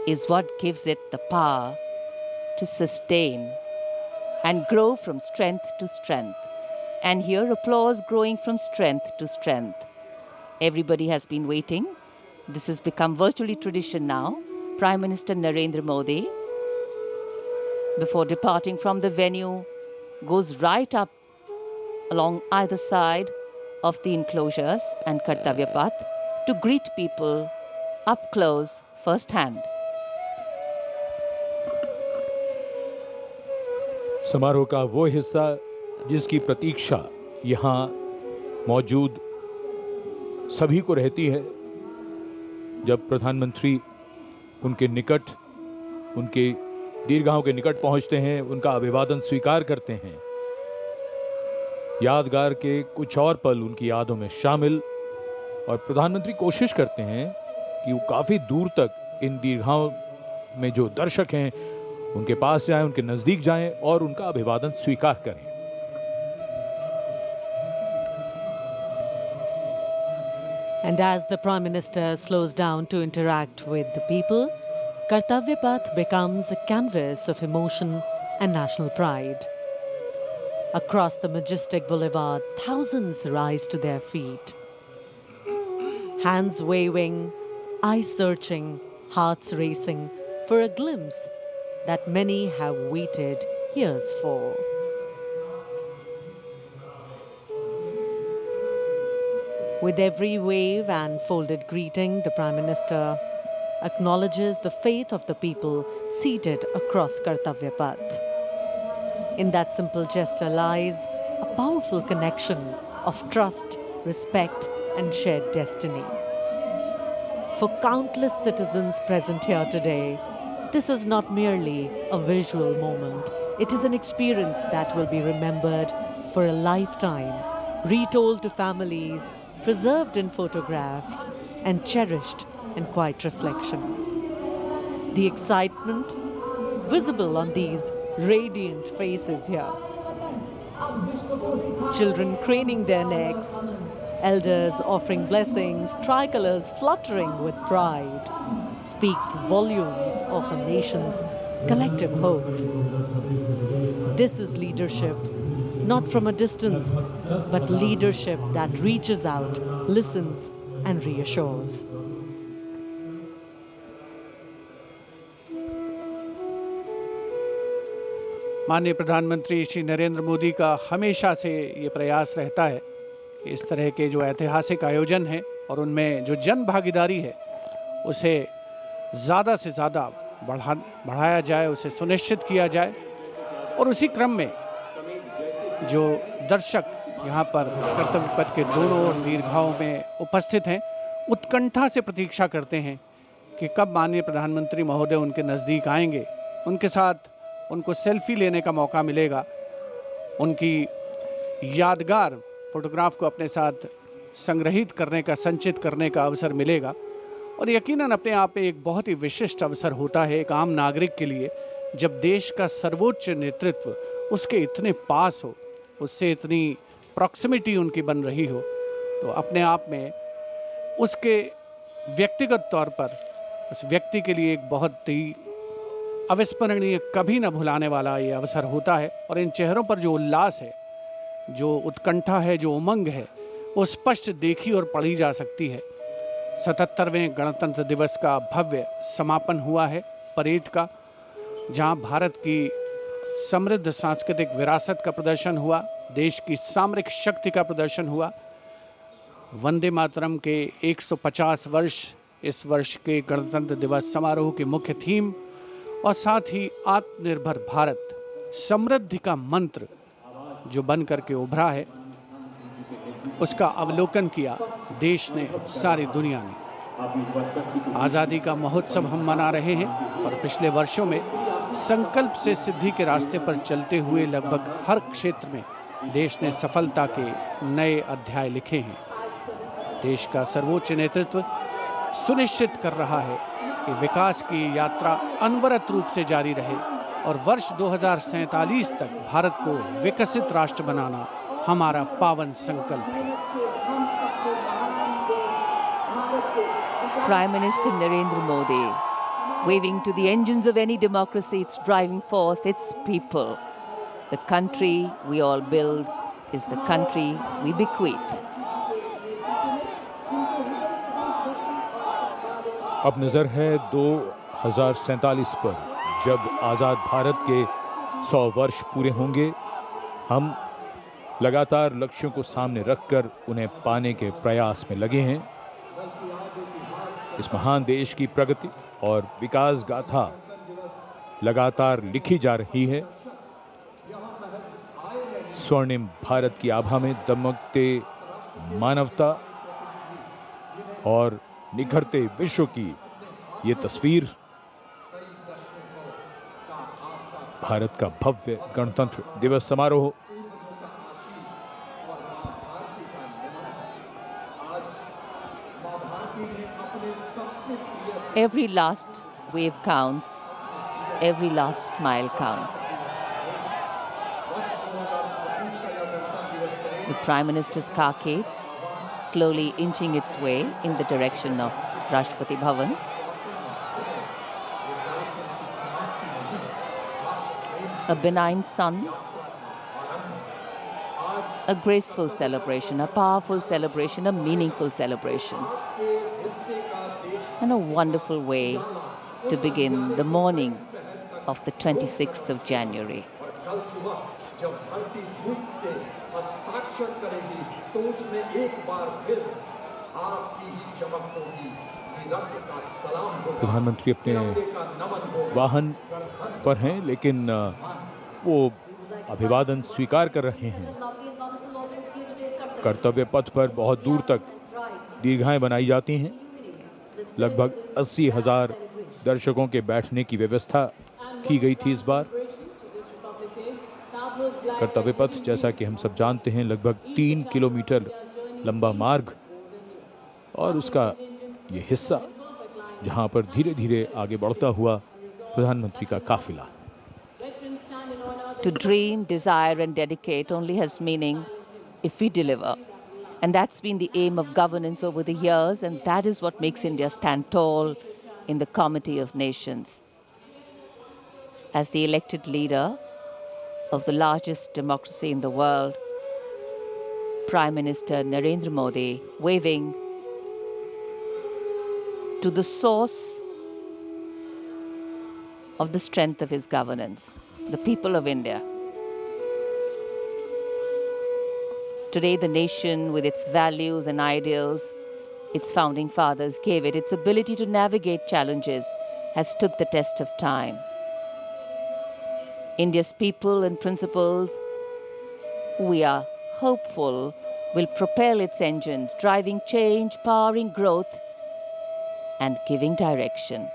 is what gives it the power to sustain and grow from strength to strength. And here, applause growing from strength to strength. Everybody has been waiting. This has become virtually tradition now. Prime Minister Narendra Modi, before departing from the venue, goes right up along either side of the enclosures and Kartavya Path to greet people up close, first hand. समारोह का वो हिस्सा जिसकी प्रतीक्षा यहाँ मौजूद सभी को रहती है, जब प्रधानमंत्री उनके निकट, उनके दीर्घाओं के निकट पहुंचते हैं, उनका अभिवादन स्वीकार करते हैं। यादगार के कुछ और पल उनकी यादों में शामिल, और प्रधानमंत्री कोशिश करते हैं कि वो काफी दूर तक इन दीर्घाओं में जो दर्शक हैं उनके पास जाएं, उनके नजदीक जाएं और उनका अभिवादन स्वीकार करें। And as the Prime Minister slows down to interact with the people, Kartavya Path becomes a canvas of emotion and national pride. Across the majestic boulevard, thousands rise to their feet. Hands waving, eyes searching, hearts racing for a glimpse that many have waited years for. With every wave and folded greeting, the Prime Minister acknowledges the faith of the people seated across Kartavya Path. In that simple gesture lies a powerful connection of trust, respect, and shared destiny. For countless citizens present here today, this is not merely a visual moment. It is an experience that will be remembered for a lifetime, retold to families, preserved in photographs, and cherished in quiet reflection. The excitement visible on these radiant faces here. Children craning their necks, elders offering blessings, tricolors fluttering with pride, speaks volumes of a nation's collective hope. This is leadership, not from a distance, but leadership that reaches out, listens, and reassures. माननीय प्रधानमंत्री श्री नरेंद्र मोदी का हमेशा से ये प्रयास रहता है कि इस तरह के जो ऐतिहासिक आयोजन हैं और उनमें जो जन भागीदारी है उसे ज़्यादा से ज़्यादा बढ़ाया जाए, उसे सुनिश्चित किया जाए। और उसी क्रम में जो दर्शक यहाँ पर कर्तव्य पथ के दोनों दीर्घाओं में उपस्थित हैं, उत्कंठा से प्रतीक्षा करते हैं कि कब माननीय प्रधानमंत्री महोदय उनके नज़दीक आएंगे, उनके साथ उनको सेल्फी लेने का मौका मिलेगा, उनकी यादगार फोटोग्राफ को अपने साथ संग्रहित करने का, संचित करने का अवसर मिलेगा। और यकीनन अपने आप में एक बहुत ही विशिष्ट अवसर होता है एक आम नागरिक के लिए, जब देश का सर्वोच्च नेतृत्व उसके इतने पास हो, उससे इतनी प्रॉक्सिमिटी उनकी बन रही हो, तो अपने आप में उसके व्यक्तिगत तौर पर उस व्यक्ति के लिए एक बहुत ही अविस्मरणीय, कभी न भुलाने वाला ये अवसर होता है। और इन चेहरों पर जो उल्लास है, जो उत्कंठा है, जो उमंग है, वो स्पष्ट देखी और पढ़ी जा सकती है। 77वें गणतंत्र दिवस का भव्य समापन हुआ है परेड का, जहां भारत की समृद्ध सांस्कृतिक विरासत का प्रदर्शन हुआ, देश की सामरिक शक्ति का प्रदर्शन हुआ। वंदे मातरम के 150 वर्ष इस वर्ष के गणतंत्र दिवस समारोह की मुख्य थीम, और साथ ही आत्मनिर्भर भारत, समृद्धि का मंत्र जो बन करके उभरा है, उसका अवलोकन किया देश ने, सारी दुनिया ने। आज़ादी का महोत्सव हम मना रहे हैं और पिछले वर्षों में संकल्प से सिद्धि के रास्ते पर चलते हुए लगभग हर क्षेत्र में देश ने सफलता के नए अध्याय लिखे हैं। देश का सर्वोच्च नेतृत्व सुनिश्चित कर रहा है कि विकास की यात्रा अनवरत रूप से जारी रहे और वर्ष 2047 तक भारत को विकसित राष्ट्र बनाना हमारा पावन संकल्प है। Prime Minister Narendra Modi Waving to the engines of any democracy, its driving force, its people. The country we all build is the country we bequeath. अब नजर है 2047 पर, जब आजाद भारत के 100 वर्ष पूरे होंगे। हम लगातार लक्ष्यों को सामने रखकर उन्हें पाने के प्रयास में लगे हैं। इस महान देश की प्रगति और विकास गाथा लगातार लिखी जा रही है। स्वर्णिम भारत की आभा में दमकते मानवता और निखरते विश्व की ये तस्वीर भारत का भव्य गणतंत्र दिवस समारोह। Every last wave counts, every last smile counts. The Prime Minister's carcade slowly inching its way in the direction of Rashtrapati Bhavan. A benign sun, a graceful celebration, a powerful celebration, a meaningful celebration, and a wonderful way to begin the morning of the 26th of January. प्रधानमंत्री अपने वाहन पर हैं, लेकिन वो अभिवादन स्वीकार कर रहे हैं। कर्तव्य पथ पर बहुत दूर तक दीर्घाएं बनाई जाती हैं। लगभग 80,000 दर्शकों के बैठने की व्यवस्था की गई थी इस बार। कर्तव्य पथ, जैसा कि हम सब जानते हैं, लगभग 3 किलोमीटर लंबा मार्ग और उसका ये हिस्सा जहां पर धीरे धीरे आगे बढ़ता हुआ प्रधानमंत्री का काफिला। To dream, desire and dedicate only has meaning if we deliver. And that's been the aim of governance over the years, and that is what makes India stand tall in the comity of nations. As the elected leader of the largest democracy in the world, Prime Minister Narendra Modi waving to the source of the strength of his governance, the people of India. Today, the nation, with its values and ideals, its founding fathers gave it, its ability to navigate challenges, has stood the test of time. India's people and principles, we are hopeful, will propel its engines, driving change, powering growth, and giving direction.